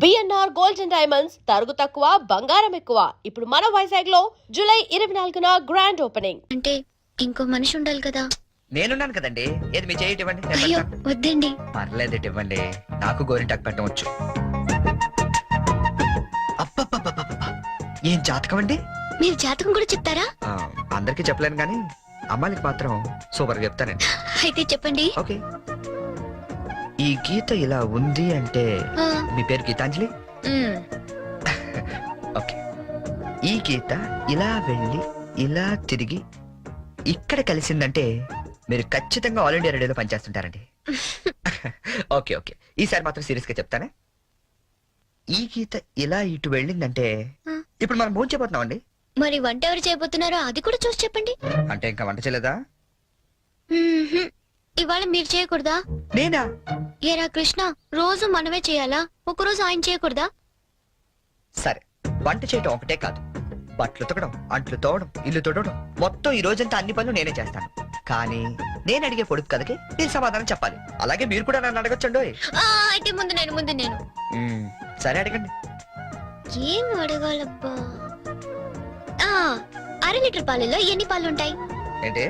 BNR gold and diamonds తరుగు తక్కువ బంగారం ఎక్కువ. ఇప్పుడు మన వైజాగ్ లో జూలై 24న గ్రాండ్ ఓపెనింగ్. అంటే ఇంకో మనిషి ఉండాలి కదా. నేనున్నాను కదండి. ఏది మీ చేయి ఇవ్వండి. నేను అయ్యో పెడతాను. వద్దండి. పర్లేదు ఇవ్వండి. నాకు గోరింటాకు పెట్టవచ్చు. అబ్బబ్బబ్బబ్బబ్బ. ఏం జాతకం అండి? మీరు జాతకం కూడా చెప్తారా? అందరికీ చెప్పలేను కానీ అమ్మాయికి మాత్రం సూపర్ గా చెప్తానండి. అయితే చెప్పండి. ఓకే. ఈ గీత ఇలా ఉంది అంటే ఆ, మీ పేరు గీతాంజలి. మ్, ఓకే. ఈ గీత ఇలా వెళ్ళి ఇలా తిరిగి ఇక్కడ కలిసిందంటే మీరు ఖచ్చితంగా ఆల్ ఇండియా రేడియోలో పనిచేస్తుంటారండి. ఓకే ఓకే, ఈసారి మాత్రం సీరియస్ గా చెప్తానే. ఈ గీత ఇలా ఇటు వెళ్ళిందంటే ఆ. ఇప్పుడు మనం భోజనం చేయబోతున్నాం అండి. మరి వంట ఎవరు చేయబోతున్నారో అది కూడా చూసి చెప్పండి. అంటే ఇంకా వంట చేయలేదా? మ్మ్హ్మ్. ఇవాళ మీరు చేయకూడదా? నేనా? ఏరా కృష్ణ, రోజు మనమే చేయాలా? ఒకరోజు ఆయన చేయకూడదా? సరే, వంట చేయటం ఒకటే కాదు, బట్టలు ఉతకడం, అంట్లు తోవడం, ఇల్లు తోడడం, మొత్తం ఈ రోజంతా అన్ని పనులు నేనే చేస్తాను. కానీ నేను అడిగే పొడుపు కథకి మీరు సమాధానం చెప్పాలి. అలాగే మీరు కూడా నన్ను అడగొచ్చండి. ఆ, అయితే ముందు నేను సరే అడగండి. ఏం అడగాలబ్బా? ఆ, 1/2 లీటర్ పాలల్లో ఎన్ని పాలు ఉంటాయి? ఏంటి?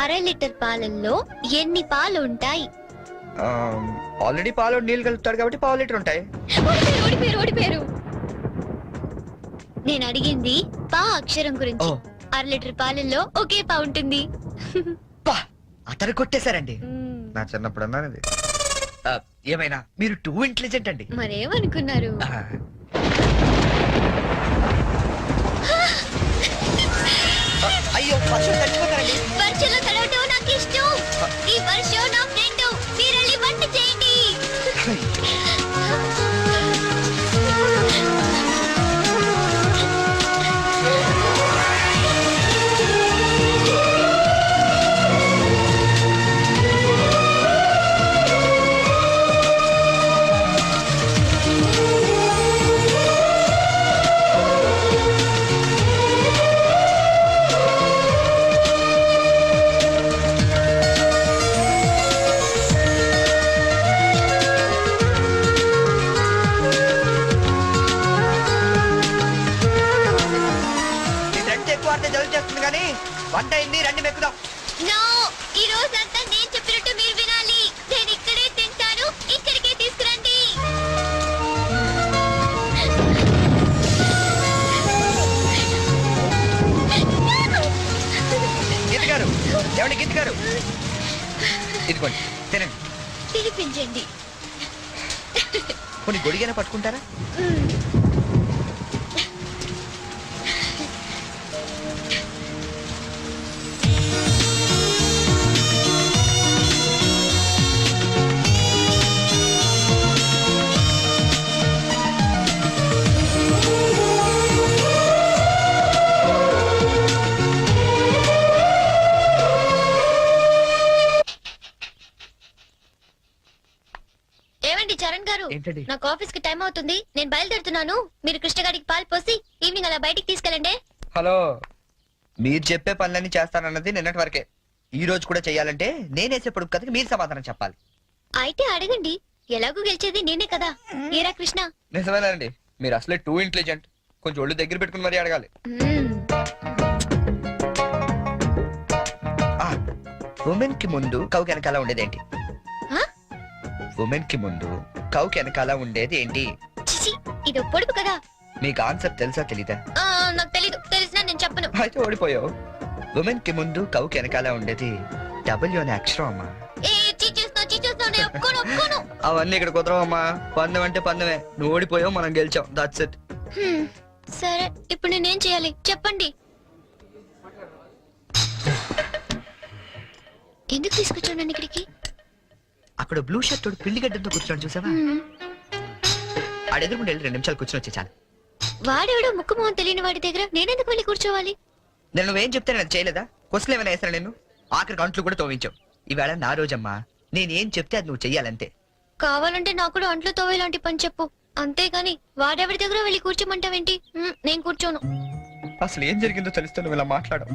1/2 లీటర్ పాలల్లో ఎన్ని పాలు ఉంటాయి? ఆల్రెడీ పాలు నీళ్ళు కలుపుతాడు కాబట్టి పావు లీటర్ ఉంటాయి. ఓడిపోయారు. నేను అడిగింది పా అక్షరం గురించి. ఓ. 1/2 లీటర్ పాలల్లో ఒకే పా ఉంటుంది. పా, అతను కొట్టేశారండి. నా చిన్నప్పుడు అన్నది. ఏమైనా మీరు టూ ఇంటెలిజెంట్ అండి. మరేమనుకున్నారు? అయ్యో, వర్షం తడిచిపోతారండి. వర్షంలో తడవటం నాకు ఇష్టం. ఈ వర్షం నా ఫ్రెండ్. మీరెళ్ళి వంట చేయండి. జలుబు చేస్తుంది కానీ వంట అయింది, రండి మెక్కుదాం. నో, ఈ రోజంతా నేను చెప్పినట్టు మీరు వినాలి. నేను ఇక్కడే తింటాను, ఇక్కడికే తీసుకురండి. గీత గారు, ఎవరి గీత గారు? ఇదిగోండి, తినండి. తినిపించండి. కొన్ని గొడిగైనా పట్టుకుంటారా? ఏమండి చరణ్ గారు, ఏంటండి? నాకు ఆఫీస్ కి టైం అవుతుంది. నేను బయలుదేరుతున్నాను. మీరు కృష్ణగాడికి పాలు పోసి ఈవినింగ్ అలా బయటికి తీసుకెళ్ళండి. హలో, మీరు చెప్పే పనులన్నీ చేస్తానన్నది నిన్నటి వరకే. ఈ రోజు కూడా చెయ్యాలంటే నేనేసే పొడుపు కథకి మీరు సమాధానం చెప్పాలి. అయితే అడగండి. ఎలాగూ గెలిచేది నేనే కదా. ఏరా కృష్ణ? నిజమేనండి, మీరు అసలే టూ ఇంటెలిజెంట్. కొంచెం ఒళ్ళు దగ్గర పెట్టుకుని మరీ అడగాలి. ఉమెన్ కి ముందు కౌ వెనకాల ఉండేదేంటి? ఉమెన్ కి ముందు కౌ వెనకాల ఉండేది ఏంటి? చిచి, ఇది పొడుపు కదా. మీకు ఆన్సర్ తెలుసా తెలీదా? నాకు తెలీదు. తెలిసినా నేను చెప్పను. అయితే ఓడిపోయావు. ఉమెన్ కి ముందు కౌ వెనకాల ఉండేది డబ్ల్యూ అనే అక్షరం అమ్మా. అవన్నీ ఇక్కడ కుదరవమ్మా. పందెం అంటే పందెమే. నువ్వు ఓడిపోయావు, మనం గెలిచాం. That's it. సరే, ఇప్పుడు నేనేం చేయాలి చెప్పండి. ఎందుకు తీసుకొచ్చాను నన్ను ఇక్కడికి? అక్కడ బ్లూ షర్ట్ తోడు పిల్లిగడ్డంతో కూర్చోండి, చూసావా? ఆడెదురుకుంటే 2 నిమిషాలు కూర్చొని వచ్చే చాలు. వాడెవడో ముక్కు మొహం తెలియని వాడి దగ్గర నేనెందుకు వెళ్ళి కూర్చోవాలి? నేను నువ్వేం చెప్తే నేను చేయలేదా? క్వశ్చన్ ఏమైనా వేసాను నేను? ఆఖరికి అంట్లు కూడా తోవించావు. ఈవేళ నా రోజమ్మా. నేనేం చెప్తే అది నువ్వు చెయ్యాలంతే. కావాలంటే నాకు కూడా అంట్లు తోవేలాంటి పని చెప్పు. అంతేగాని వాడెవరి దగ్గర వెళ్ళి కూర్చోమంటావేంటి? నేను కూర్చోను. అసలు ఏం జరిగిందో తెలుస్తే నువ్వు ఇలా మాట్లాడు.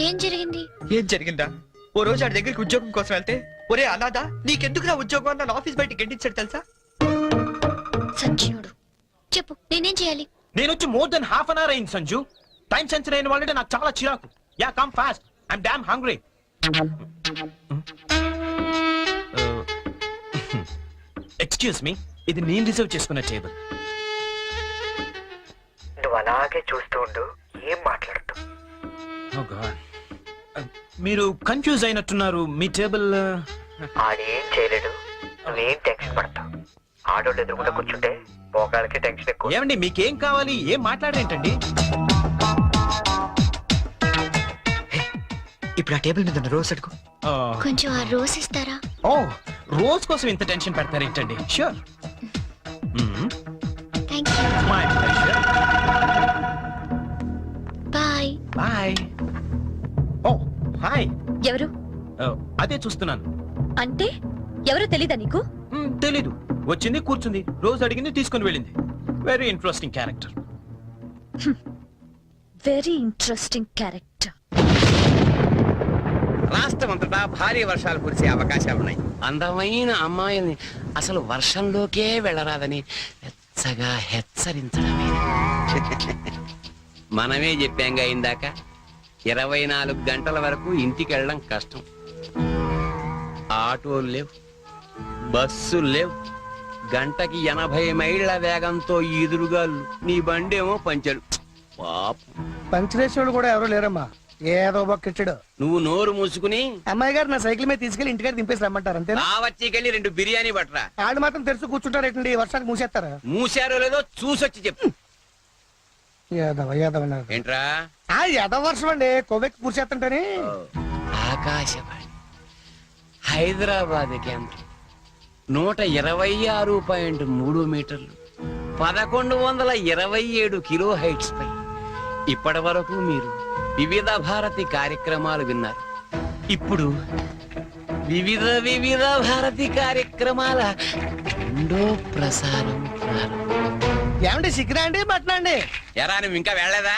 ఏం జరిగింది? ఏం జరిగిందా? ఓ రోజు ఆడి దగ్గరికి ఉద్యోగం కోసం వెళ్తే, ఒరే అనాథ నీకెందుకు నా ఉద్యోగం అన్న ఆఫీస్ బయటికి గెంటించాడు తెలుసా? సచ్చినోడు. చెప్పు, నేనేం చేయాలి? నేను వచ్చి more than half an hour అయింది సంజు. టైం సెన్సర్ అయిన వాళ్ళంటే నాకు చాలా చిరాకు. Yeah come fast, I'm damn hungry. Excuse me, ఇది నేను రిజర్వ్ చేసుకున్న టేబుల్. నువ్వు అలాగే చూస్తూ ఉండు, ఏం మాట్లాడుతూ. Oh God. మీరు కన్ఫ్యూజ్ అయినట్టున్నారు. మీ టేబుల్ ఆడేం చేయలేడు, నువ్వేం టెన్షన్ పడతావు. ఆడోళ్ళు ఎదురుకుండా కూర్చుంటే పోగాళ్ళకి టెన్షన్ ఎక్కువ. ఏమండి, మీకేం కావాలి? ఏం మాట్లాడరేంటండి? ఇప్పుడు ఆ టేబుల్ మీద ఉన్న రోజ్ అడుగు. కొంచెం ఆ రోజ్ ఇస్తారా? ఓ, రోజ్ కోసం ఇంత టెన్షన్ పెడతారేంటండి? Sure. Thank you. My pleasure. Bye. Bye. ఓ హాయ్. ఎవరు? అదే చూస్తున్నాను. అంటే ఎవరో తెలీదా నీకు? తెలీదు. వచ్చింది, కూర్చుంది, రోజు అడిగింది, తీసుకుని వెళ్ళింది. Very interesting character. Very interesting character. రాష్ట్రమంతటా భారీ వర్షాలు కురిసే అవకాశాలున్నాయి. అందమైన అమ్మాయిని అసలు వర్షంలోకే వెళ్ళరాదని వెచ్చగా హెచ్చరించడమే. మనమే చెప్పాంగా ఇందాక, 24 గంటల వరకు ఇంటికి వెళ్ళడం కష్టం. ఆటోలు లేవు, బస్సులు లేవు, గంటకి 80 మైళ్ళ వేగంతో ఎదురుగా నీ బండేమో పంచడు. పాపం, పంచరేశ్వరుడు కూడా ఎవరో లేరమ్మా, ఏదో బొక్కిచ్చాడు. నువ్వు నోరు మూసుకుని అమ్మాయి గారు నా సైకిల్ మీద తీసుకెళ్లి ఇంటికాడ దింపేసి రమ్మంటారు అంతేనా? రావచ్చికెళ్ళి 2 బిర్యానీ పట్టరా. ఆడు మాత్రం తెరుచు కూర్చుంటారేటండి, వర్షానికి మూసేస్తారా? మూసారో లేదో చూసొచ్చి చెప్పు. యాదవ యాదవ అన్నారు. ఏంట్రా? యాదవ వర్షం అండి, కొవ్వెక్కి కూర్చేస్తుంటేనే. ఆకాశవాణి హైదరాబాద్ కేంద్రం 126.3 మీటర్లు, 1127 కిలో హైట్స్ పై ఇప్పటి వరకు మీరు వివిధ భారతి కార్యక్రమాలు విన్నారు. ఇప్పుడు వివిధ భారతి కార్యక్రమాల రెండో ప్రసారం ప్రారంభం. ఏమండి సిగ్గురా అండి మటనా అండి? ఎరా, నువ్వు ఇంకా వెళ్ళలేదా?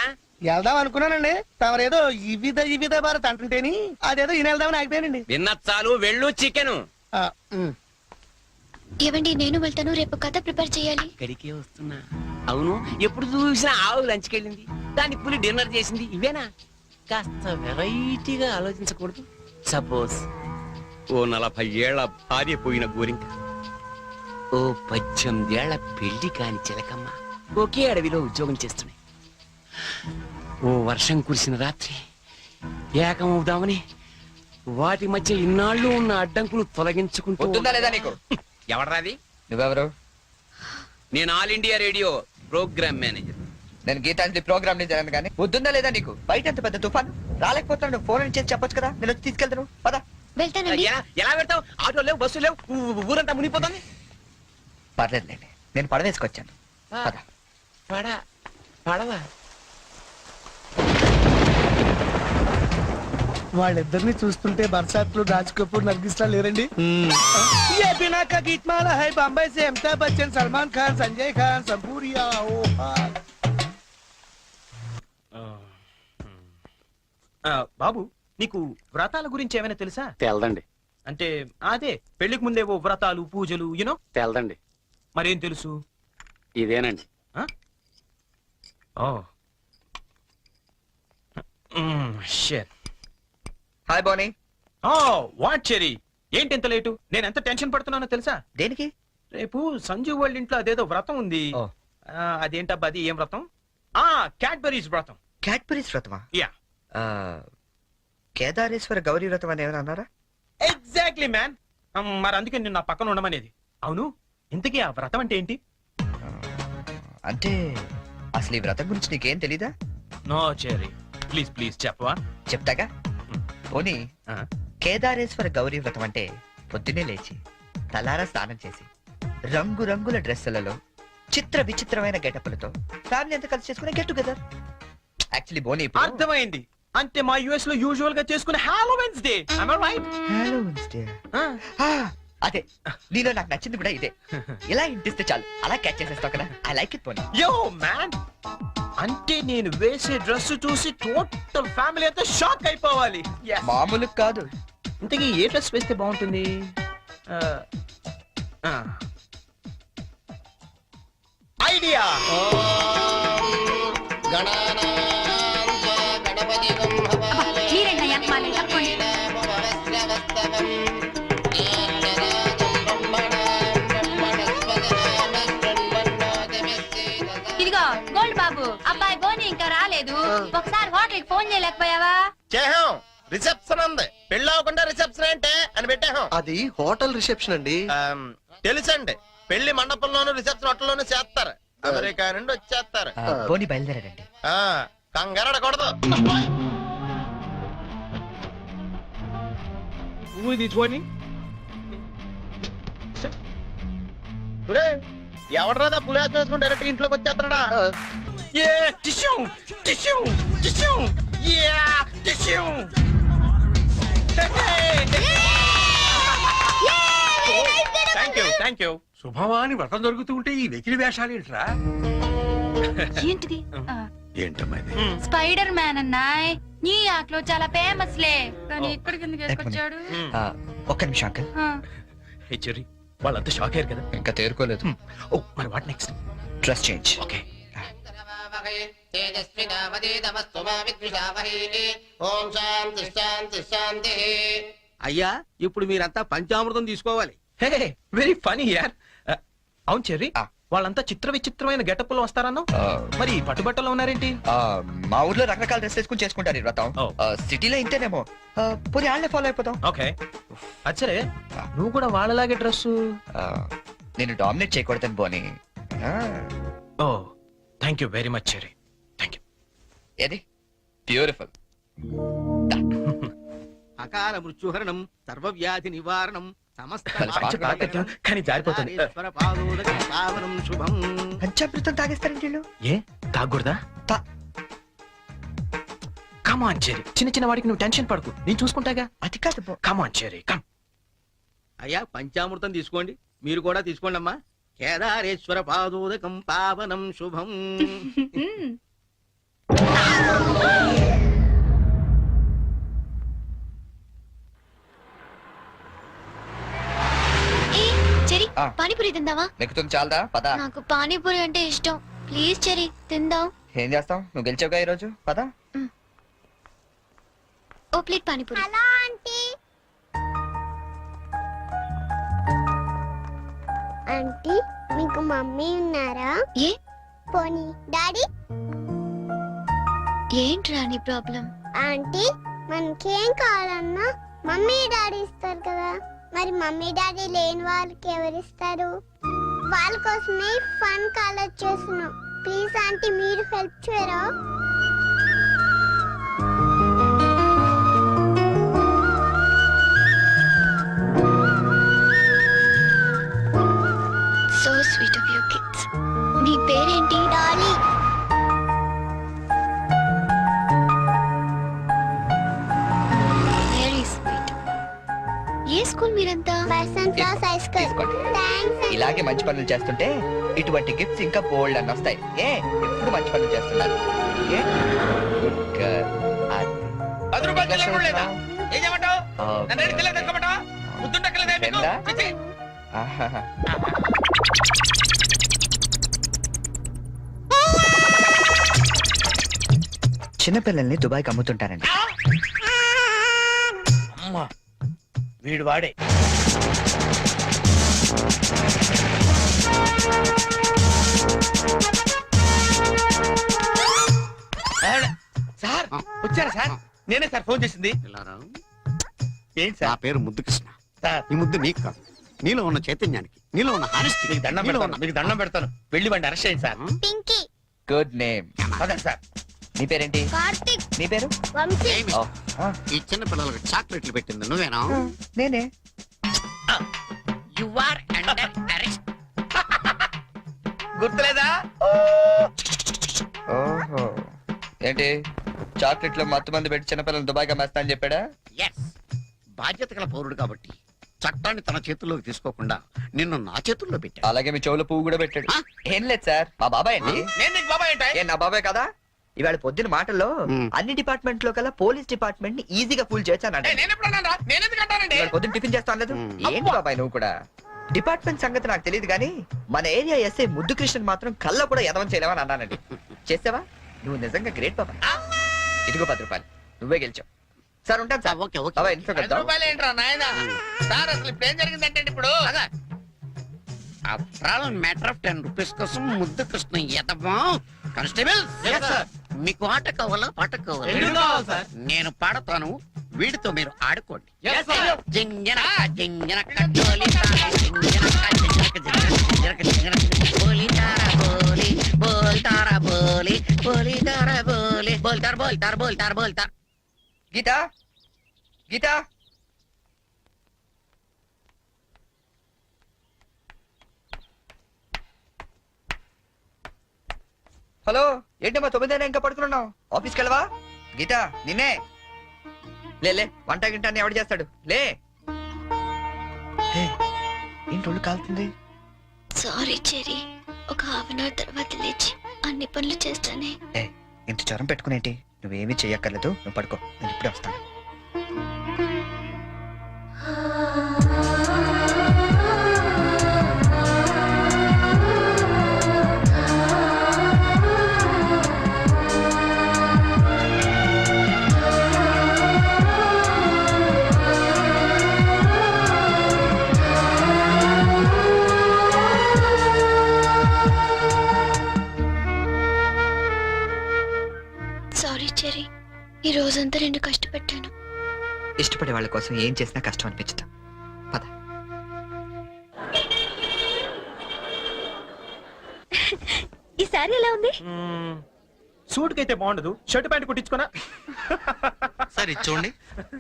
వెళ్దాం అనుకున్నానండి, తమరేదో వివిధ భారత్ అంటుంటేని అదేదో ఈయన వెళ్దామని ఆగిపోయానండి. విన్న చాలు, వెళ్ళు. చికెను ఏవండి, నేను వెళ్తాను. రేపు కథ ప్రిపేర్ చేయాలి. ఇక్కడికే వస్తున్నా. అవును, ఎప్పుడు చూసినా ఆవు లంచ్కి వెళ్ళింది, దాని పులి డిన్నర్ చేసింది, ఇవేనా? కాస్త వెరైటీగా ఆలోచించకూడదు? సపోజ్ ఓ 40 ఏళ్ల భార్య పోయిన గోరింక, ఓ 18 ఏళ్ల పెళ్లి కాని చిలకమ్మ ఒకే అడవిలో ఉద్యోగం చేస్తున్నాయి. ఓ వర్షం కురిసిన రాత్రి ఏకమవుదామని వాటి మధ్య ఇన్నాళ్ళు ఉన్న అడ్డంకులు తొలగించుకుంటూ. పొద్దుందా లేదా నీకు? ఎవడరాది? నువ్వెవరు? నేను All India Radio programme manager. నేను గీతాంజలి ప్రోగ్రామ్ చేశాను కానీ పొద్దుందా లేదా నీకు? బయట ఎంత పెద్ద తుఫాను, రాలేకపోతున్నాడు. ఫోన్ చేసి చెప్పొచ్చు కదా, నేను వచ్చి తీసుకెళ్తాను. పద. వెళ్తానండి. ఎలా పెడతావు? ఆటో లేవు, బస్సు లేవు, ఊరంతా మునిగిపోతుంది. పర్లేదులేండి, నేను పడవేసుకొచ్చాను. పద. పడవా? వాళ్ళిద్దరిని చూస్తుంటే బర్సాత్లు, రాజ్ కపూర్, నర్గిస్లా లేరండి? ये बिना का गीतमाला है बॉम्बे से अमिताभ बच्चन, सलमान खान, संजय खान, संपूरिया। బాబు, నీకు వ్రతాల గురించి ఏమైనా తెలుసా? తెల్దండి. అంటే అదే పెళ్లికి ముందేవో వ్రతాలు, పూజలు, యూనో. తెల్దండి. మరేం తెలుసు? ఇదేనండి. హాయ్ బోనీ. వాట్ చెరీ, ఏంటి ఎంత లేటు? నేను ఎంత టెన్షన్ పడుతున్నానో తెలుసా? దేనికి? రేపు సంజు వాళ్ళ ఇంట్లో అదేదో వ్రతం ఉంది. ఓ. అదేంటబ్బా, అది ఏం వ్రతం? క్యాడ్బరీస్ వ్రతం. క్యాడ్బరీస్ వ్రతమా? యా, కేదారేశ్వర గౌరీ వ్రతం అని ఏమైనా అన్నారా? Exactly man. మరి అందుకే నేను నా పక్కన ఉండమనేది. అవును, ఇంతకీ ఆ వ్రతం అంటే ఏంటి? అంటే అసలు ఈ వ్రతం గురించి నీకేం తెలీదా? నో చెరీ, ప్లీజ్ ప్లీజ్ చెప్పవా? చెప్తాగా. పోనీ, ఆ. కేదారేశ్వర గౌరీ వ్రతం అంటే పొద్దున్నే లేచి తలారా స్నానం చేసి రంగురంగుల డ్రెస్సులలో చిత్ర విచిత్రమైన గెటప్పులతో ఫ్యామిలీ అంతా కలిసి చేసుకునే గెట్ టుగెదర్. యాక్చువల్లీ బోనీ, అర్థమైంది. అంటే మా యుఎస్ లో యూజువల్ గా చేసుకునే Halloweens day. Am I right? Halloweens day. అదే, నీలో నాకు నచ్చింది కూడా ఇదే. ఇలా ఇంటిస్తే చాలు, అలా క్యాచ్ చేసేస్తావు కదా. ఐ లైక్ ఇట్ పోనీ. యో మ్యాన్, అంటే నేను వేసే డ్రెస్ చూసి టోటల్ ఫ్యామిలీ అంతా షాక్ అయిపోవాలి. Yes. మామూలు కాదు. ఇంతకీ ఏ డ్రెస్ వేస్తే బాగుంటుంది? ఐడియా. ఇదిగో గోల్డ్ బాబు, అబ్బాయి బోని ఇంకా రాలేదు. ఒకసారి హోటల్ కి ఫోన్ చేయలేకపోయావా? చేహాం. రిసెప్షన్ ఉంది, పెళ్ళి అవ్వకుండా రిసెప్షన్ అంటే అని పెట్టాం. అది హోటల్ రిసెప్షన్ అండి. తెలుసండి, పెళ్లి మండపంలోను రిసెప్షన్ హోటల్లోనూ చేస్తారు. అమెరికా నుండి వచ్చేస్తారు. పోనీ బయలుదేరాడండి. కంగారడకూడదు. ఎవడరాదా పులి వేసుకుని డైరెక్ట్ ఇంట్లోకి వచ్చేస్తాడా? Thank you. శుభమాని వ్రతం జరుగుతూ ఉంటే ఈ వెకిలి వేషాలు ఏంట్రా? ఏంటిది? ఏంటమ్మా ఇది? Spider man అన్నాయ్. న్యూయార్క్ లో చాలా ఫేమస్ లే, కానీ ఇక్కడికి ఎందుకు వేసుకొచ్చాడు? ఒక్క నిమిషం అంకల్. హే చెర్రీ, వాళ్ళంతా షాక్ అయ్యారు కదా. ఇంకా తేరుకోలేదు. ఓ మరి what next? Dress change. Okay. ఓం శాంతి శాంతి శాంతి. అయ్యా ఇప్పుడు మీరంతా పంచామృతం తీసుకోవాలి. హే వెరీ ఫనీ యార్. అవును చెర్రీ, ఆ. వాళ్ళంతా చిత్ర విచిత్రమైన గెటప్ లో వస్తారన్నా. మరి పట్టుబట్టలో ఉన్నారేంటి? మా ఊర్లో రకరకాల డ్రెస్ వేసుకుని చేసుకుంటారు ఈ వ్రతం. ఓ. సిటీలో ఇంతేనేమో. పోనీ వాళ్ళే ఫాలో అయిపోతాం. ఓకే. అచ్చరే, నువ్వు కూడా వాళ్ళలాగే డ్రెస్. నేను డామినేట్ చేయకూడదని పోనీ. ఓ thank you very much Cherry. Thank you. ఏది బ్యూటిఫుల్. అకాల మృత్యుహరణం, సర్వవ్యాధి నివారణం, సమస్త కానీ జారిపోతుంది. పావనం శుభం. పంచామృతం తాగేస్తారండి వీళ్ళు. ఏ తాగకూడదా? కమాన్ చెర్రీ, చిన్న చిన్న వాడికి నువ్వు టెన్షన్ పడకు, నేను చూసుకుంటాగా. అది కాదు. కమాన్ చెర్రీ, కమ్. అయ్యా పంచామృతం తీసుకోండి, మీరు కూడా తీసుకోండి అమ్మా. కేదారేశ్వర పాదోదకం పావనం శుభం. ఏ చెరి, ఆ. పానీపూరి తిందావా? నెక్కుతుంది చాలదా? పద. నాకు పానీపూరి అంటే ఇష్టం. ప్లీజ్ చెరి, తిందాం. ఏం చేస్తాం, నువ్వు గెలిచావుగా ఈరోజు. పద. ఓ plate panipuri. Hello aunty. Aunty మీకు మమ్మీ ఉన్నారా? ఏ పోనీ డాడీ? ఏంట్రా నీ ప్రాబ్లం? ఆంటీ మనకేం కావాలన్నా మమ్మీ డాడీ ఇస్తారు కదా, మరి మమ్మీ డాడీ లేని వాళ్ళకి ఎవరిస్తారు? వాళ్ళ కోసమే ఫన్ కాలేజ్ చేస్తున్నాం. ప్లీజ్ ఆంటీ మీరు హెల్ప్ చేయరా? So sweet of your kids. నీ పేరేంటి? డాలీ. Very sweet. ఏ స్కూల్ మీరంతా? Basant class high school. తీసుకోండి. థాంక్స్. ఇలాగే మంచి పనులు చేస్తుంటే ఇటువంటి గిఫ్ట్స్ ఇంకా బోల్డ్ అని వస్తాయి. ఎప్పుడు మంచి పనులు చేస్తున్నారు. ఏ? Good girl. అది. 10 రూపాయలు చెల్లెలు లేదా? ఏం చేయమంటావు? Okay. నన్ను అడిగి తెల్లది తెచ్చుకోమంటావా? ముద్దుండక్కలేదా మీకు? తెల్లా? చిచ్చి. ఆహాహా. చిన్నపిల్లల్ని దుబాయ్కి అమ్ముతుంటారండి. అమ్మా వీడు వాడే. సార్ వచ్చారా సార్? నేనే సార్ ఫోన్ చేసింది. ఏంటి నా సార్? పేరు ముద్దు కృష్ణ. సార్ ఈ ముద్దు నీకు కాదు, నీలో ఉన్న చైతన్యానికి, నీలో ఉన్న హానెస్టీ. మీకు దండం పెడతాను, మీకు దండం పెడతాను. వెళ్ళి వాడిని అరెస్ట్ చేయండి సార్. పింకీ. Good name. పదండి సార్. నీ పేరేంటి? కార్తిక్. నీ పేరు? వంశీ. ఓ, ఆ, ఈ చిన్న పిల్లలకు చాక్లెట్లు పెట్టింది నువ్వేనా? నేనే. గుర్తులేదా? ఓహో, ఏంటి చాక్లెట్లు మత్తు మంది పెట్టి చిన్నపిల్లలు దుబాయ్కి అమ్మేస్తా అని చెప్పాడా? ఎస్, బాధ్యత గల పౌరుడు కాబట్టి చట్టాన్ని తన చేతుల్లోకి తీసుకోకుండా నిన్ను నా చేతుల్లో పెట్టా. అలాగే మీ చెవులో పువ్వు కూడా పెట్టాడు. ఏం లేదు సార్, మా బాబాయ్ అండి. నేను నీకు బాబాయ్ ఏంటి? ఏ నా బాబాయ్ కదా? ఇవాళ పొద్దున మాటల్లో మ్. అన్ని డిపార్ట్మెంట్ లో కల్లా పోలీస్ డిపార్ట్మెంట్ ని ఈజీగా ఫూల్ చేశానంట. నేను ఎప్పుడు అన్నాను రా? నేను ఎందుకు అంటానండి? ఇవాళ పొద్దున టిఫిన్ చేస్తా అనలేదు. మ్. ఏంటి బాబాయ్ నువ్వు కూడా? డిపార్ట్మెంట్ సంగతి నాకు తెలియదు కానీ మన ఏరియా ఎస్ఐ ముద్దు కృష్ణ మాత్రం కళ్ళ కూడా ఎదవం చేయలేవని అన్నానండి. చేసావా? నువ్వు నిజంగా గ్రేట్ బాబా. ఇదిగో 10 రూపాయలు, నువ్వే గెలిచావు. సార్ ఉంటాను సార్. ఓకే ఓకే బాబా ఇంట్లో కలుద్దాం. ఏంట్రా నాయన సార్ అసలు ఇప్పుడు ఏం జరిగిందంటే ఇప్పుడు మ్యాటర్ ఆఫ్ 10 రూపీస్ కోసం ముద్దు కృష్ణ ఎదవా. కానిస్టేబుల్ మీకు ఆట కావాలా పాట కావాలా? నేను పాడతాను, వీడితో మీరు ఆడుకోండి. జింజనక జింజనక జోలితార, జింజనక జింజనక జింజనక జింజనక బోలితార బోలి బోల్తార బోలి బోలితార బోలి బోల్తార బోల్తార బోల్తార బోల్తార. గీత గీత హలో, ఏంటమ్మా 9 ఇంకా పడుకున్నావు? ఆఫీస్కి వెళ్ళవా? గీత నిన్నే లే వంట గింట అన్ని ఎవడు చేస్తాడు? లే. హే, ఏంటి ఒళ్ళు కాలుతుంది? సారీ చెరీ, ఒక హాఫ్ అన్ అవర్ తర్వాత లేచి అన్ని పనులు చేస్తానే. ఏ, ఇంత జ్వరం పెట్టుకునేంటి? నువ్వేమీ చెయ్యక్కర్లేదు, నువ్వు పడుకో, నేను ఇప్పుడే వస్తాను. సారీ చెరీ, ఈ రోజంతా నేను కష్టపెట్టాను. ఇష్టపడే వాళ్ళ కోసం ఏం చేసినా కష్టం అనిపించదు. పద. ఈ శారీ ఎలా ఉంది? సూట్ కైతే బాగుండదు, షర్ట్ ప్యాంట్ కుట్టించుకోనా? సార్ ఇది చూడండి,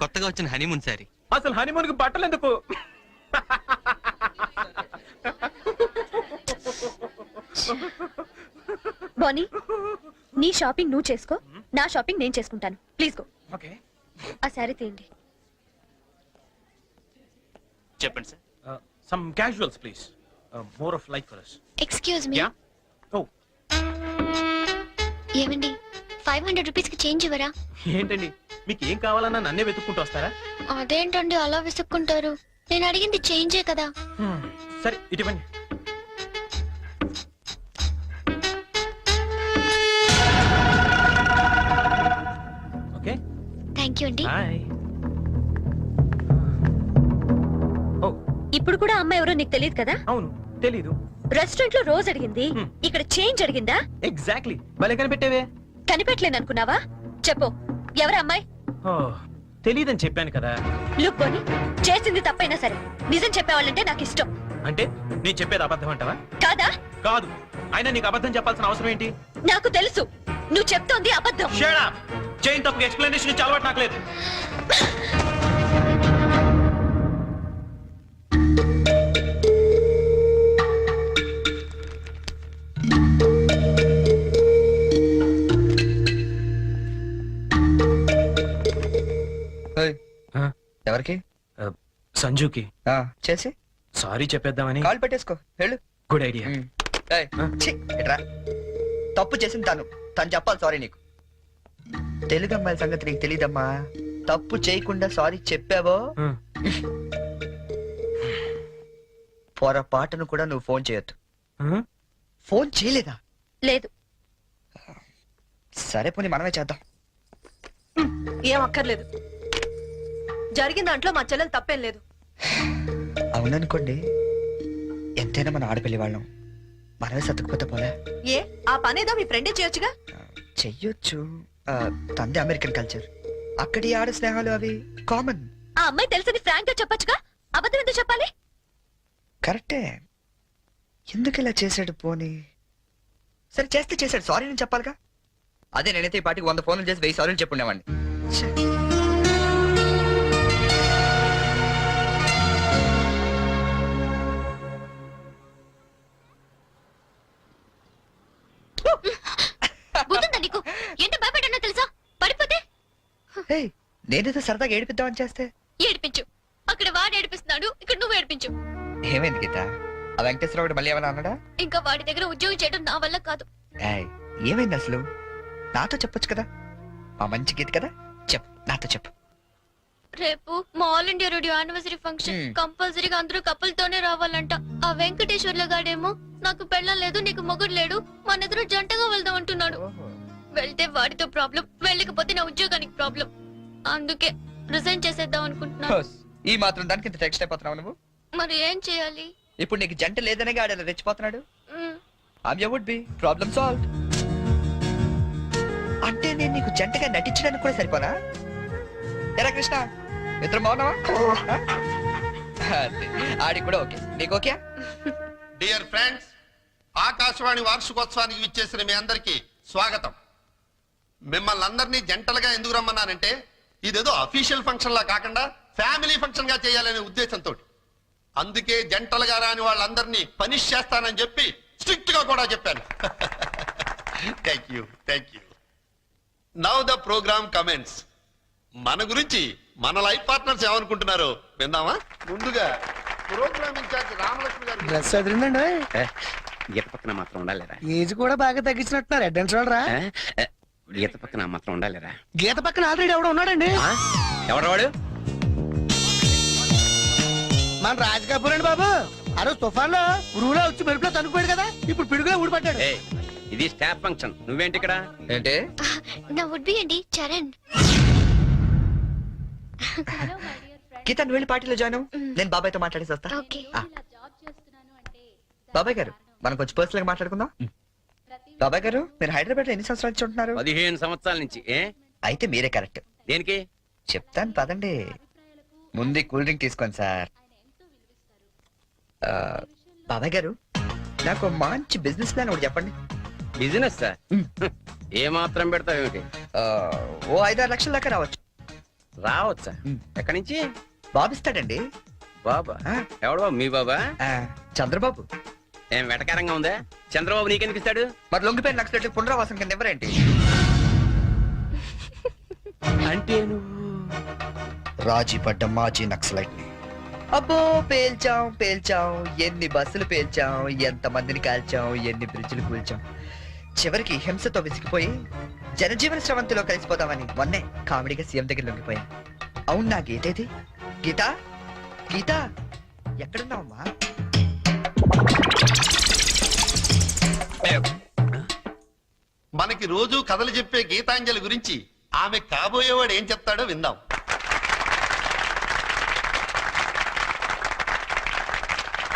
కొత్తగా వచ్చిన హనీమూన్ శారీ. అసలు హనీమూన్ కి బట్టలు ఎందుకు? బానీ, నీ షాపింగ్ నువ్వు చేసుకో, నా షాపింగ్ నేను చేసుకుంటాను. Please go. ఓకే, ఆ శారీ తీయండి. చెప్పండి sir. Some casuals please, more of life for us. Excuse me. Yeah. Oh, ఏమండి, 500 రూపీస్ కి చేంజ్ ఇవ్వరా? ఏంటండి మీకు ఏం కావాలన్నా నన్నే వెతుక్కుంటూ వస్తారా? అదేంటండి అలా విసుక్కుంటారు? నేను అడిగింది చేంజే కదా. సరే ఇటువంటి. ఓకే, థ్యాంక్ యూ అండి. బాయ్. ఓ, ఇప్పుడు కూడా అమ్మాయి ఎవరో నీకు తెలియదు కదా? అవును తెలీదు. రెస్టారెంట్ లో రోజు అడిగింది, ఇక్కడ చేంజ్ అడిగిందా? ఎగ్జాక్ట్లీ, భలే కనిపెట్టేవే. కనిపెట్టలేను అనుకున్నావా? చెప్పు, ఎవరు అమ్మాయి? ఓ, తెలీదని చెప్పాను కదా. లుక్ బోని, చేసింది తప్పైనా సరే నిజం చెప్పేవాళ్ళంటే నాకు ఇష్టం. అంటే నేను చెప్పేది అబద్ధం అంటావా? కాదా? కాదు, అయినా నీకు అబద్ధం చెప్పాల్సిన అవసరం ఏంటి? నాకు తెలుసు నువ్వు చెప్తోంది అబద్ధం. Shut up. చైన్ తప్పుకి ఎక్స్ప్లెనేషన్ ఇచ్చి అలవాటు నాకు లేదు. ఏయ్, ఎవరికి? సంజుకి చేసి సారీ చెప్పేద్దామని. కాల్ పెట్టేసుకో, వెళ్ళు. Good idea. ఏయ్, ఛీ, ఇట్రా. తప్పు చేసింది తను చెప్పాలి సారీ నీకు. తెలుగు అమ్మాయిల సంగతి నీకు తెలీదమ్మా. తప్పు చేయకుండా సారీ చెప్పావో పొరపాటును కూడా నువ్వు ఫోన్ చేయొద్దు. ఫోన్ చేయలేదా? లేదు. సరే పోనీ మనమే చేద్దాం. ఏం అక్కర్లేదు, జరిగిన దాంట్లో మా చెల్లెలు తప్పేం లేదు. అవుననుకోండి, ఎంతైనా మన ఆడపిల్లి వాళ్ళం, మనమే సర్దుకుపోతే పోలే. ఏ, ఆ పనేదో మీ ఫ్రెండే చేయొచ్చుగా. చెయ్యొచ్చు, తంది అమెరికన్ కల్చర్, అక్కడి ఆడ స్నేహాలు అవి కామన్. ఆ అమ్మాయి తెలిసింది ఫ్రాంక్ గా చెప్పొచ్చుగా, అబద్ధం ఎందుకు చెప్పాలి? కరెక్టే, ఎందుకు ఇలా చేశాడు? పోనీ సరే చేస్తే చేశాడు, సారీ నేను చెప్పాలిగా. అదే నేనైతే ఈ పాటికి 100 ఫోన్లు చేసి 1000 సారీలు చెప్పుండేవాడిని. బుద్ధుందా నీకు? ఎంత భయపడ్డానో తెలుసా? పడిపోతే నేనేదో సరదాగా ఏడిపిద్దామని చేస్తే. ఏడిపించు. అక్కడ వాడు ఏడిపిస్తున్నాడు, ఇక్కడ నువ్వు ఏడిపించు. ఏమైంది గీత? ఆ వెంకటేశ్వరరావు మళ్ళీ ఏమైనా అన్నాడా? ఇంకా వాడి దగ్గర ఉద్యోగం చేయడం నా వల్ల కాదు. ఏమైంది అసలు? నాతో చెప్పొచ్చు కదా, మా మంచి గీత కదా. చెప్పు, నాతో చెప్పు. రేపు మా all India radio anniversary function Hmm. కంపల్సరీగా అందరూ కపుల్ తోనే రావాలంట. ఆ వెంకటేశ్వర్ల గాడేమో నాకు పెళ్ళం లేదు, నీకు మొగుడు లేడు, మన ఇద్దరు జంటగా వెళ్దాం అంటున్నాడు. వెళ్తే వాడితో ప్రాబ్లం, వెళ్ళకపోతే నా ఉద్యోగానికి ప్రాబ్లం. అందుకే రిజైన్ చేసేద్దాం అనుకుంటున్నాను. ఈ మాత్రం దానికి ఇంత టెక్స్ట్ అయిపోతున్నావు నువ్వు? మరి ఏం చేయాలి? ఇప్పుడు నీకు జంట లేదనే ఆడేలా రెచ్చిపోతున్నాడు. మ్, ఆమె వుడ్ బి ప్రాబ్లమ్ సాల్వ్. అంటే నేను నీకు జంటగా నటించడానికి కూడా సరిపోనా? ఎరా కృష్ణ, ఇద్దరు బాగున్నావా? ఆడి కూడా ఓకే, నీకు ఓకే? డియర్ ఫ్రెండ్స్, ఆకాశవాణి వార్షికోత్సవానికి విచ్చేసిన మీ అందరికీ స్వాగతం. మిమ్మల్ని అందరినీ జంటలుగా ఎందుకు రమ్మన్నానంటే ఇదేదో అఫీషియల్ ఫంక్షన్ లా కాకుండా ఫ్యామిలీ ఫంక్షన్ గా చేయాలనే ఉద్దేశంతో. అందుకే జంటలుగా రాని వాళ్ళందరినీ పనిష్ చేస్తానని చెప్పి స్ట్రిక్ట్ గా కూడా చెప్పాను. Thank you. Now the programme comments. మన గురించి మన లైఫ్ పార్ట్నర్స్ ఏమనుకుంటున్నారో విందామా? ముందుగా ప్రోగ్రామ్ ఇన్ఛార్జ్ రామలక్ష్మి గారు. డ్రెస్ అదిరిందండి. గీత పక్కన మాత్రం ఉండాలిరా. ఏజ్ కూడా బాగా తగ్గించినట్టున్నారు. అడ్వాన్స్ చూడరా? గీత పక్కన మాత్రం ఉండాలిరా. గీత పక్కన ఆల్రెడీ ఎవడో ఉన్నాడండి. ఎవరు వాడు? మన రాజ్ కపూర్ అండి బాబు. ఆ రోజు తుఫాన్ లో ఉరువులో వచ్చి మెరుపులో తనుకుపోయాడు కదా, ఇప్పుడు పిడుగులో ఊడిపడ్డాడు. ఏయ్, ఇది స్టాఫ్ ఫంక్షన్, నువ్వేంటి ఇక్కడ? ఏంటి? నా వుడ్ బి అండి చరణ్. గీత నువ్వు వెళ్ళి పార్టీలో జాయిన్ అవ్వు. నేను బాబాయ్తో మాట్లాడేసి వస్తా. ఓకే. ఆ. బాబాయ్ గారు, మనం కొంచెం పర్సనల్ గా మాట్లాడుకుందాం. బాబాయ్ గారు, మీరు హైదరాబాద్ లో ఎన్ని సంవత్సరాల నుంచి ఉంటున్నారు? 15 సంవత్సరాల నుంచి. ఏ అయితే మీరే కరెక్ట్. దేనికి? చెప్తాను పదండి. ముందు కూల్ డ్రింక్ తీసుకోండి సార్. బాబాయ్ గారు, నాకు మంచి బిజినెస్ ప్లాన్ ఒకటి చెప్పండి. Business sir? ఏ మాత్రం పెడతావేమిటి? ఓ 5-6 లక్షల దాకా రావచ్చు. రావచ్చా? ఎక్కడి నుంచి? బాబిస్తాడండి. బాబా? ఆ. ఎవడు బాబు? మీ బాబా? చంద్రబాబు. ఏం వెటకారంగా ఉందా? చంద్రబాబు నీకెందుకు ఇస్తాడు? మరి లొంగిపోయిన నక్సలెట్లు పునరావాసం కింద ఎవరేంటి? అంటే నువ్వు రాజీ పడ్డ మాజీ నక్సలైట్ ని. అబ్బో, పేల్చాం. ఎన్ని బస్సులు పేల్చాం, ఎంత మందిని కాల్చాం, ఎన్ని బ్రిడ్జిలు కూల్చాం. చివరికి హింసతో విసిగిపోయి జనజీవన స్రవంతిలో కలిసిపోతామని మొన్నే కామెడీగా సీఎం దగ్గర లొంగిపోయాను. అవును, నా గీతేది? గీత ఎక్కడున్నావమ్మా? మనకి రోజు కథలు చెప్పే గీతాంజలి గురించి ఆమె కాబోయేవాడు ఏం చెప్తాడో విందాం.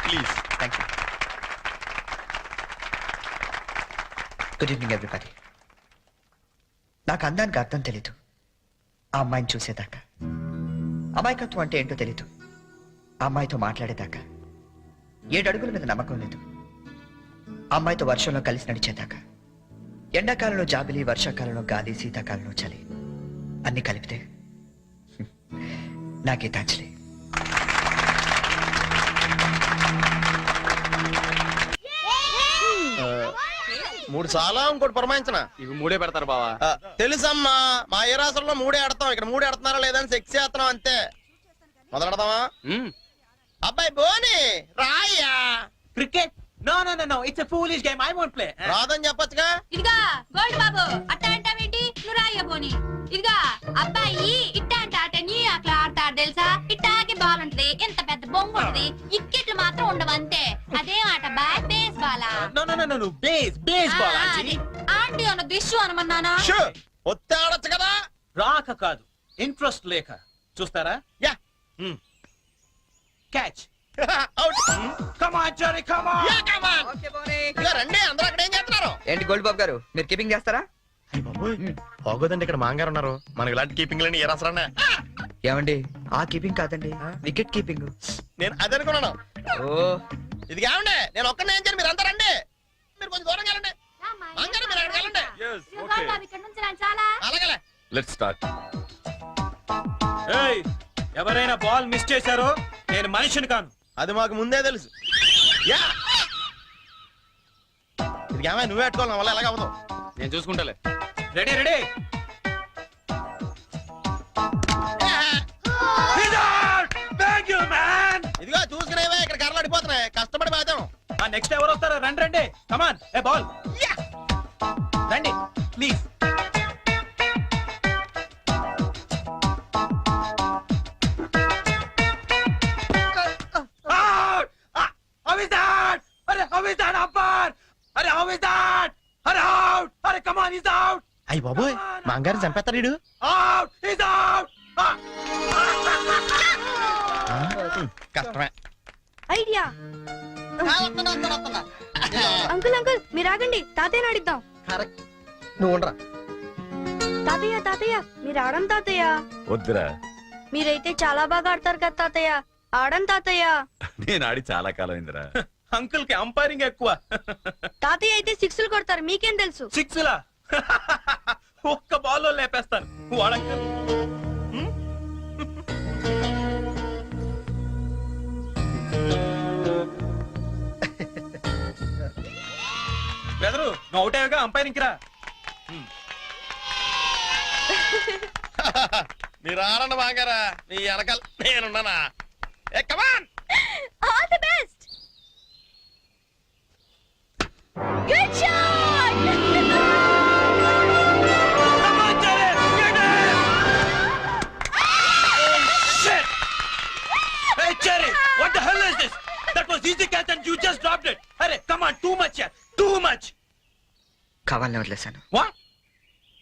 Please. Thank you. Good evening everybody. నాకు అందానికి అర్థం తెలీదు. ఆ అమ్మాయిని చూసేదాకా, అమాయకత్వం అంటే ఏంటో తెలీదు. ఆ అమ్మాయితో మాట్లాడేదాకా 7 అడుగుల మీద నమ్మకం లేదు. ఆ అమ్మాయితో వర్షంలో కలిసి నడిచేదాకా, ఎండాకాలంలో జాబిలి, వర్షాకాలంలో గాలి, శీతాకాలంలో చలి, అన్ని కలిపితే నా గీతాంజలి. మూడు చాలా ఇంకోటి పురమాయించిన. ఇవి 3 పెడతారు బావా. తెలుసమ్మా, మా ఏ రాష్ట్రంలో 3 ఆడతాం, ఇక్కడ 3 ఆడుతున్నారా లేదని సెక్స్ చేస్తున్నాం అంతే. మొదలెడదామా? అబ్బాయి బోని రాయ్యా. Cricket? No. It's a foolish game. I won't play. రాదని చెప్పొచ్చుగా. ఇదిగా గోల్డ్ బాబు అట్ట అంటావేంటి? నువ్వు రాయ్యబోని. ఇదిగా అబ్బాయి ఇట్ట అంటే ఆట నీ అట్లా ఆడతాడు తెలుసా? ఇట్టాగే బాల్ ఉంటది, ఎంత పెద్ద బొంగు ఉంటది, ఇక్కెట్లు మాత్రం ఉండవు అంతే. అదేం ఆట బాయ్? బేస్ బాలా? No. Baseball, auntie. ఆంటీ అన్న దిష్యు అనమన్నానా? ఒత్తి ఆడొచ్చు కదా. రాక కాదు, ఇంట్రెస్ట్ లేక. చూస్తారా? Yeah. Catch. Out. Come on, Johnny, come on. Yeah, come on. ఇదిగో రండి, అందరూ అక్కడ ఏం చేస్తున్నారు? ఏంటి గోల్డ్ బాబు గారు, మీరు కీపింగ్ చేస్తారా? బాగోదండి, ఇక్కడ మాంగారు ఉన్నారు. మనకి ఇలాంటి కీపింగ్ లేని ఏ రాసరా? ఏమండి, ఆ కీపింగ్ కాదండి, వికెట్ కీపింగ్. నేను అదే అనుకున్నాను. ఓ, ఇది కావండి, నేను ఒక్కనే ఏం చేయను, మీరు అందరూ రండి. మీరు కొంచెం దూరం వెళ్ళండి. మాంగారు మీరు అక్కడికి వెళ్ళండి. ఇదిగో గోల్డ్ బాబు ఇక్కడ నుంచి రండి చాలా. అలాగే. Let's start. ఏయ్, ఎవరైనా బాల్ మిస్ చేశారో నేను మనిషిని కాను. అది మాకు ముందే తెలుసు. యా. ఇది ఏమైనా నువ్వే పెట్టుకోవాలి, నా వల్ల ఎలాగ అవ్వదు. నేను చూసుకుంటాలే. రెడీ. Thank you, man. ఇదిగో చూసుకునేవే, ఇక్కడ కర్రలు అడిపోతున్నాయి, కష్టపడి పోతాం. నెక్స్ట్ ఎవరు వస్తారో? రండి. కమాన్, ఏ బాల్. రండి ప్లీజ్. అరే కమాన్ ఈస్ అవుట్ అయ్యి బాబోయ్ మంగారు చంపేస్తాడు వీడు. అవుట్ ఈస్ అవుట్ కష్టమే. ఐడియా. అంకుల్ అంకుల్ మీరు ఆగండి, తాతయ్యని అడిద్దాం. కరెక్ట్, నువ్వు ఉండరా. తాతయ్య తాతయ్య మీరు ఆడం తాతయ్య. వద్దురా, మీరైతే చాలా బాగా ఆడతారు కదా తాతయ్య, ఆడం తాతయ్య. నేను ఆడి చాలా కాలం అయిందిరా. అంకుల్ కి అంపైరింగ్ ఎక్కువ. తాతయ్య అయితే సిక్స్లు కొడతారు, మీకేం తెలుసు? సిక్స్ లా ఒక్క బాల్ లో లేపేస్తాను వాడంకల్. బెదరు నువ్వు అవుట్ అయ్యాగా అంపైరింగ్ రా. మీరు ఆడండి బాగారా, మీ వెనకాల నేనున్నానా. Hey come on. All the best. Good shot. Hey Cherry, what the hell is this? That was easy catch and you just dropped it. Arey, come on, too much here, too much. కావాలని వదిలేశాను. What?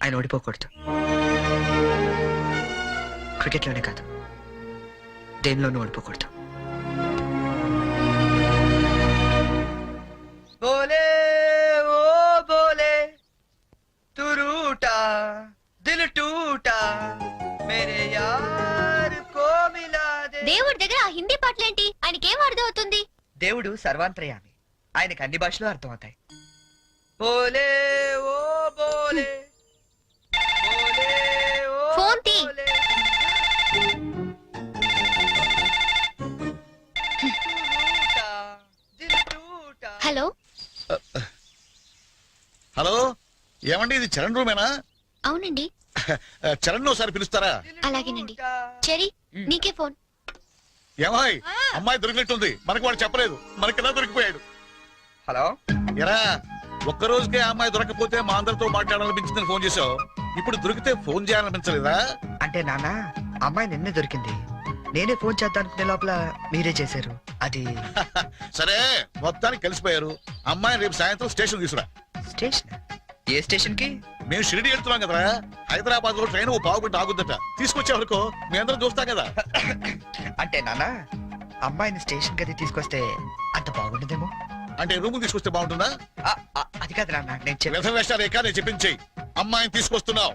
ఆయన ఓడిపోకూడదు. క్రికెట్లోనే కాదు, దేనిలోనూ ఓడిపోకూడదు. బోలే ఓ బోలే తు రూటా దిల్ టూటా మేరే యార్ కో మిలా they. దేవుడి దగ్గర ఆ హిందీ పాటలేంటి? ఆయనకేం అర్థం అవుతుంది? దేవుడు సర్వాంతర్యామి, ఆయనకి అన్ని భాషలు అర్థమవుతాయి. బోలే ఓ బోలే బోలే ఓ ఫోన్ తీ. బోలే. హలో, హలో, ఏమండి ఇది చరణ్ రూమేనా? అవునండి. చరణ్ ఒకసారి పిలుస్తారా? అలాగేనండి. చెరీ, నీకే ఫోన్. ఏమాయ్, అమ్మాయి దొరికినట్టుంది. మనకు వాడు చెప్పలేదు, మనకిలా దొరికిపోయాడు. హలో, ఎరా, ఒక్క రోజుకే ఆ అమ్మాయి దొరకపోతే మా అందరితో మాట్లాడాలనిపించిందని ఫోన్ చేసావు. ఇప్పుడు దొరికితే ఫోన్ చేయాలనిపించలేదా? అంటే నాన్న, అమ్మాయి నిన్నే దొరికింది. నేనే ఫోన్ చేద్దాం అనుకునే లోపల మీరే చేశారు. అది సరే, మొత్తానికి కలిసిపోయారు. అమ్మాయిని రేపు సాయంత్రం స్టేషన్ తీసుకురా. స్టేషన్? ఏ స్టేషన్ కి? మేము షిరిడి వెళ్తున్నాం కదరా. హైదరాబాద్ లో ట్రైన్ ఓ పావు గంట ఆగుద్దట. తీసుకొచ్చే వరకు మీ అందరం చూస్తాం కదా. అంటే నాన్న, అమ్మాయిని స్టేషన్ కి తీసుకొస్తే అంత బాగుండదేమో. అంటే రూమ్ తీసుకొస్తే బాగుంటుందా? అది కాదు నాన్న, నేను చెప్పేది. వ్యర్థం వేషాలు రేఖ, నేను చెప్పించేయి. అమ్మాయిని తీసుకొస్తున్నావు.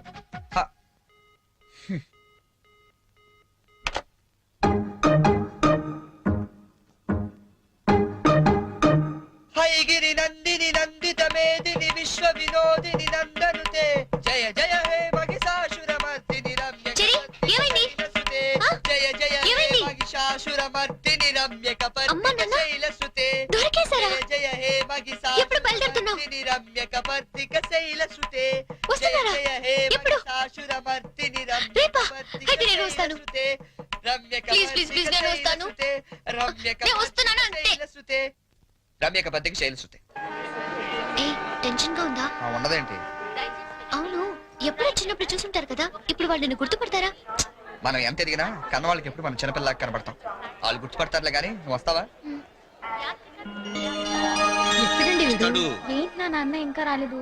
హైగిరి నందిని నందిత మేదిని విశ్వ వినోదిని నందనుతే జయ జయ హే మహిషాసురమర్దిని రమ్య. చెరీ, ఏమైంది? ఆ? జయ జయ హే ఏమైంది? మహిషాసురమర్దిని రమ్య అమ్మా, నాన్న? శైలసుతే. దొరికేశారా? జయ జయ హే ఎప్పుడు బయలుదేరుతున్నావ్? మహిషాసురమర్దిని రమ్య కపర్దిక శైలసుతే. వస్తున్నారా? జయ జయ హే ఎప్పుడు? మహిషాసురమర్దిని రమ్య రేపా? కపర్దిక అయితే నేను వస్తాను. శైలసుతే. రమ్య ప్లీజ్, ప్లీజ్, ప్లీజ్, నేను వస్తాను. శైలసుతే. రమ్య నేను వస్తున్నాను అంతే. శైలసుతే. రమ్య కపర్దిక శైలసుతే. ఏ, టెన్షన్ గా ఉందా? ఉండదేంటి? అవును, ఎప్పుడో చిన్నప్పుడు చూసుంటారు కదా, ఇప్పుడు వాళ్ళు నిన్ను గుర్తుపడతారా? మనం ఎంత ఎదిగినా కన్న వాళ్ళకి ఎప్పుడు మనం చిన్నపిల్లలాగా కనబడతాం. వాళ్ళు గుర్తుపడతారులే గానీ, నువ్వు వస్తావా? ఎప్పుడండి వస్తాడు. ఏంటి నా నాన్న ఇంకా రాలేదు?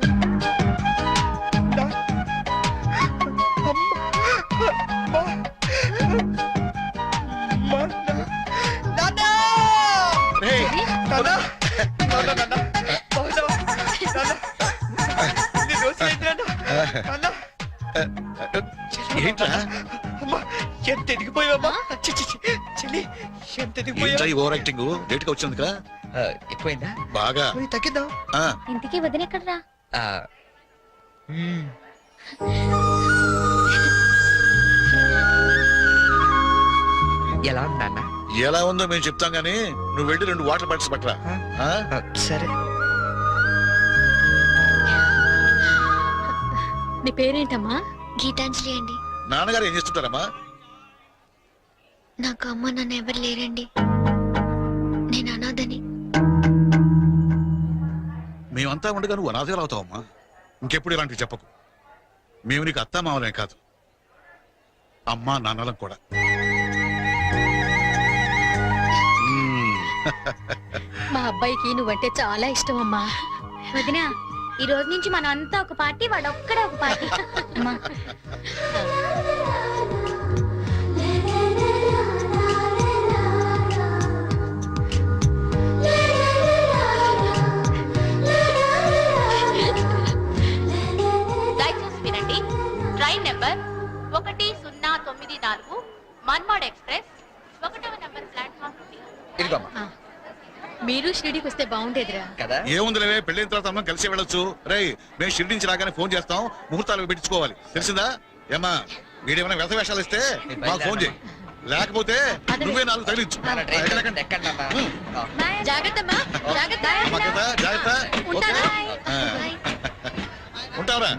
రేయ్, ఏంట్రా? ఎంత ఎదిగిపోయావమ్మా? చెల్లి, ఎంత ఏంట్రా ఈ ఓవర్ యాక్టింగ్? లేట్ గా వచ్చింది కదా. ఎక్కువైందా? బాగా తగ్గిద్దాం. ఆ, ఇంటికి వదినెక్కడరా? ఎలా ఉందన్న? ఎలా ఉందో మేము చెప్తాం గానీ నువ్వు వెళ్ళి 2 వాటర్ బాటిల్స్ పట్టరా. ఆ? సరే. నీ పేరేంటమ్మా? గీతాంజలి అండి. నాన్నగారు ఏం చేస్తుంటారమ్మా? నాకు అమ్మ నాన్న ఎవరు లేరండి, నేను అనాథని. మేమంతా ఉండగా నువ్వు అనాథగా అవుతావమ్మా. ఇంకెప్పుడు ఇలాంటివి చెప్పకు. మేము నీకు అత్తా మామలే కాదు, అమ్మా నాన్నలం కూడా. మా అబ్బాయికి నువ్వంటే చాలా ఇష్టం అమ్మా. వదినా, ఈ రోజు నుంచి మనం అంతా ఒక పార్టీ, వాడు ఒక్కడే ఒక పార్టీ. అమ్మా. దయచేసి వినండి. ట్రైన్ నెంబర్ 1094 మన్మాడ్ ఎక్స్ప్రెస్ 1వ నంబర్ ప్లాట్ఫామ్ నుండి. ఇదిగోమ్మా మీరు షిరిడీకి వస్తే బాగుండేదిరా. కదా. ఏముందిలే పెళ్ళైన తర్వాత మనం కలిసి వెళ్ళొచ్చు. రేయ్ మేము షిరిడి నుంచి రాగానే ఫోన్ చేస్తాం, ముహూర్తాలు పెట్టించుకోవాలి, తెలిసిందా? ఏమా వీడేమైనా వ్యర్థ వేషాలు ఇస్తే మాకు ఫోన్ చేయి, లేకపోతే నువ్వే నాలుగు తగిలించు. ఎక్కండి అమ్మా. జాగ్రత్తమ్మా, జాగ్రత్త. అమ్మా కదా, జాగ్రత్త. ఓకే? ఆ. ఉంటావరా?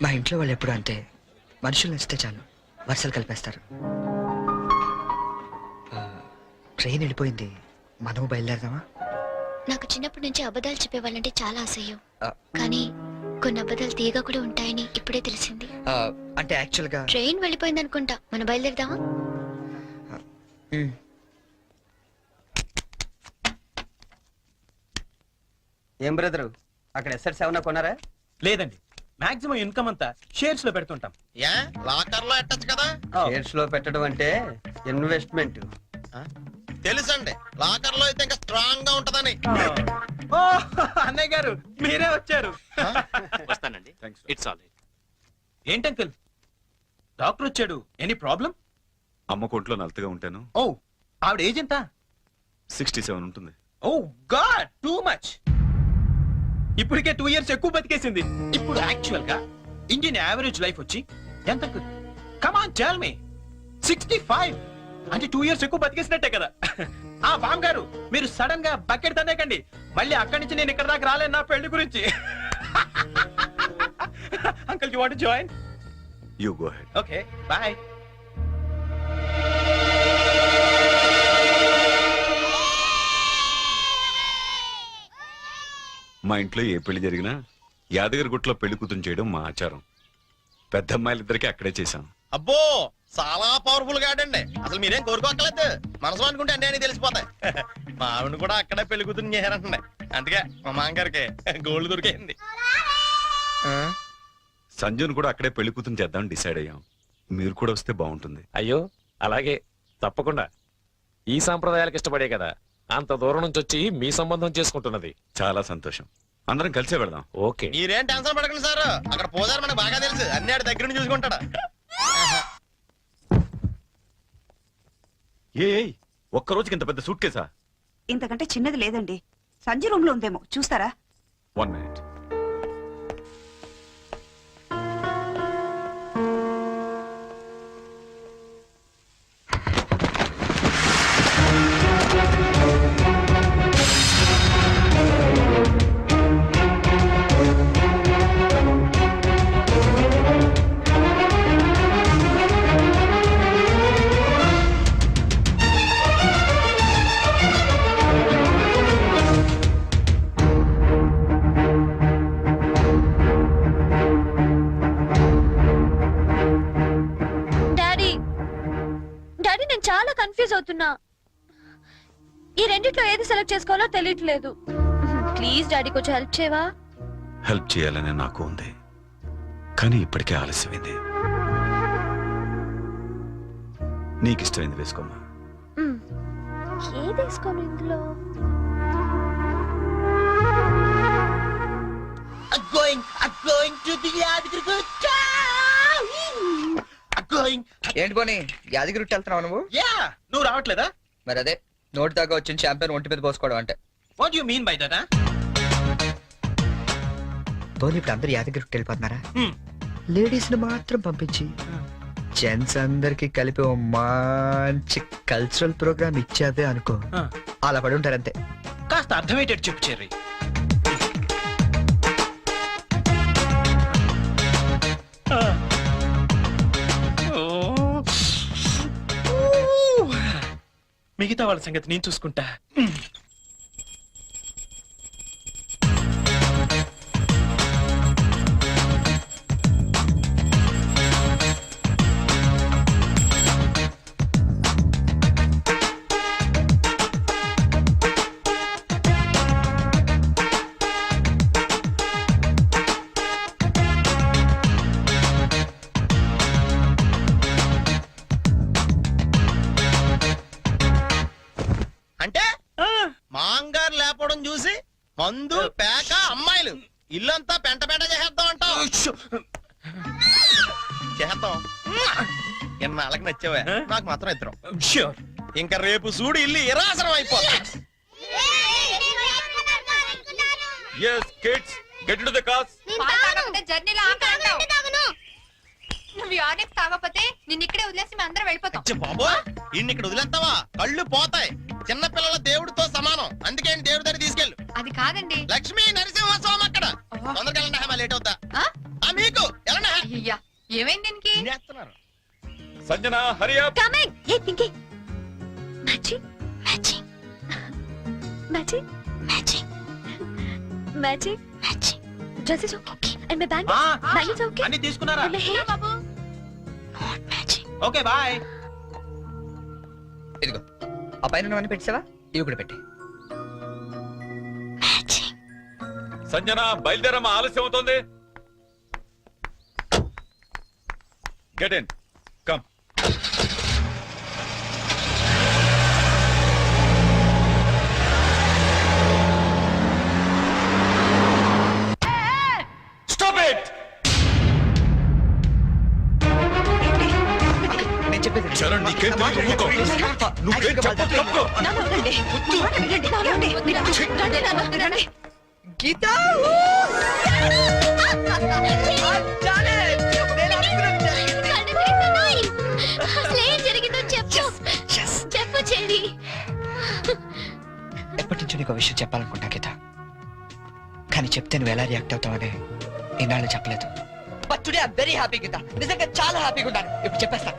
మా ఇంట్లో వాళ్ళు ఎప్పుడు అంతే, మనుషులు నచ్చితే చాలు వర్షాలు కలిపేస్తారు. ట్రైన్ వెళ్ళిపోయింది, మనం బయలుదేరదామా? నాకు చిన్నప్పటి నుంచి అబద్ధాలు చెప్పేవాళ్ళంటే చాలా అసహ్యం. ఆ, కానీ కొన్ని అబద్ధాలు తీయగా కూడా ఉంటాయని ఇప్పుడే తెలిసింది. అంటే యాక్చువల్ గా ట్రైన్ వెళ్ళిపోయింది అనుకుంటా, మనం బయలుదేరదామా? ఏం బ్రదరు, అక్కడ SR7 కొన్నారా? లేదండి, మాక్సిమం ఇన్కమ్ అంతా షేర్స్ లో పెడుతుంటాం. లాకర్ లో ఎట్టచ్చు కదా. షేర్స్ లో పెట్టడం అంటే ఇన్వెస్ట్మెంట్. తెలుసండి, లాకర్ లో అయితే ఇంకా స్ట్రాంగ్ గా ఉంటదని. ఓ అన్నయ్య గారు మీరే వచ్చారు. వస్తానండి. It's all right. ఏంటంకుల్ డాక్టర్ వచ్చాడు, ఎనీ ప్రాబ్లం? అమ్మ కొట్లో నలతగా ఉంటాను. ఓ ఆవిడ ఏజ్ ఎంత? 67 ఉంటుంది. ఓ గాడ్, టూ మచ్. ఇప్పటికే 2 years ఎక్కువ బతికేసింది. ఇప్పుడు యాక్చువల్ గా ఇండియన్ యావరేజ్ లైఫ్ వచ్చి ఎంత uncle? Come on tell me. 65 అంటే 2 years ఎక్కువ బతికేసినట్టే కదా. ఆ బామ్ గారు, మీరు సడన్ గా బకెట్ తన్నేకండి, మళ్ళీ అక్కడి నుంచి నేను ఇక్కడ దాకా రాలేను నా పెళ్లి గురించి. Uncle you want to join? You go head. Okay by. మా ఇంట్లో ఏ పెళ్లి జరిగినా యాదగిరి గుట్లో పెళ్లి కూతురు చేయడం మా ఆచారం. పెద్ద అమ్మాయిలిద్దరికి అక్కడే చేశాం. అబ్బో చాలా పవర్ఫుల్ గా ఆడండి. అసలు మీరేం కోరుకోక్కర్లేదు, మనసు అనుకుంటే అన్నీ అని తెలిసిపోతాయి. మా ఆవిడ కూడా అక్కడే పెళ్లి కూతురు చేశారంటుండే, అందుకే మా మామగారికి గోల్డ్ దొరికింది. సంజును కూడా అక్కడే పెళ్లి కూతురు చేద్దాం డిసైడ్ అయ్యాం. మీరు కూడా వస్తే బాగుంటుంది. అయ్యో అలాగే, తప్పకుండా. ఈ సాంప్రదాయాలకు ఇష్టపడే కదా అంత దూరం నుంచి వచ్చి మీ సంబంధం చేసుకుంటున్నది. చాలా సంతోషం, అందరం కలిసే వెళదాం. ఓకే. మీరేం టెన్షన్ పడకండి సార్, అక్కడ పోదారు మనకు బాగా తెలుసు, అన్ని ఆడి దగ్గర నుంచి చూసుకుంటాడు. ఒక్క రోజుకి ఇంత పెద్ద సూట్ కేసా? ఇంతకంటే చిన్నది లేదండి, సంజయ్ రూమ్ లో ఉందేమో, చూస్తారా? 1 minute. డాడీ, డాడీ నేను చాలా కన్ఫ్యూజ్ అవుతున్నా. ఈ రెండిట్లో ఏది సెలెక్ట్ చేసుకోవాలో తెలియట్లేదు. ప్లీజ్ డాడీ కొంచెం హెల్ప్ చేయవా? హెల్ప్ చేయాలనే నాకు ఉంది, కానీ ఇప్పటికే ఆలస్యమైంది. నీకు ఇష్టమైంది వేసుకోమ్మా. ఏది వేసుకోను ఇందులో? ఏంటి పోనీ యాదగిరి వెళ్తున్నావు నువ్వు? యా, నువ్వు రావట్లేదా? మరి అదే నోటి దాకా వచ్చిన చాంపియన్ ఒంటి మీద పోసుకోవడం అంటే. What you mean by that? పోనీ ఇప్పుడు అందరు యాదగిరికి వెళ్ళిపోతున్నారా? లేడీస్ ని మాత్రం పంపించి జెంట్స్ అందరికి కలిపి ఓ మంచి కల్చరల్ ప్రోగ్రామ్ ఇచ్చావే అనుకో, అలా పడి ఉంటారంతే. కాస్త అర్థమయ్యేటట్టు చెప్పు చెర్రీ. మిగతా వాళ్ళ సంగతి నేను చూసుకుంటా. మందు పేక అమ్మాయిలు ఇల్లంతా పెంట పెంట చేసేద్దాం అంటావు చేద్దాం ఎన్నాళ్ళకి నచ్చావా నాకు మాత్రం ఇద్దరం ష్యూర్. ఇంకా రేపు చూడు ఇల్లు ఇరాసనం అయిపోతా yes kids get into the cars పాలు తాగకపోతే జర్నీలో ఆకలి అంటావు. నువ్వు యూనిక్స్ తాగకపోతే నిన్ను ఇక్కడే వదిలేసి మేము అందరం వెళ్ళిపోతాం. బాబో ఇన్ని ఇక్కడ వదిలేస్తావా కళ్ళు పోతాయి చిన్న పిల్లల దేవుడితో సమానం అందుకే ఈయన దేవుడి దగ్గర తీసుకెళ్ళు అది కాదండి. లక్ష్మీ నరసింహస్వామి అక్కడ తొందరగా వెళ్ళండి లేట్ అవుతా ఆ? మీకు వెళ్ళండి అయ్యయ్యా, ఏమైంది దీనికి? తినేస్తున్నారు. Sanjana hurry up coming hey Pinky matching matching matching matching matching matching dress is okay and my bag bag is okay అన్ని తీసుకున్నారా? బాబు నాట్ మ్యాచింగ్ ఓకే బాయ్. ఇదిగో ఆ పైన ఉన్నవన్నీ పెట్టావా ఇవి కూడా పెట్టి మ్యాచింగ్ సంజన బయలుదేరమ్మా ఆలస్యం అవుతోంది get in come stop it నేను చెప్పేది చరణ్ నీకేం తెలియదు ఊరుకో. నువ్వేం చెప్పదు తప్పుకో. గీత అసలేం జరిగిందో చెప్పు చెప్పు చెల్లి. ఎప్పటి నుంచో నీకు విషయం చెప్పాలనుకుంటా గీత కానీ చెప్తే నువ్వు ఎలా రియాక్ట్ అవుతావని ఈనాళ్ళు చెప్పలేదు but today I very happy Geetha నిజంగా చాలా హ్యాపీగా ఉన్నాను ఇప్పుడు చెప్పేస్తా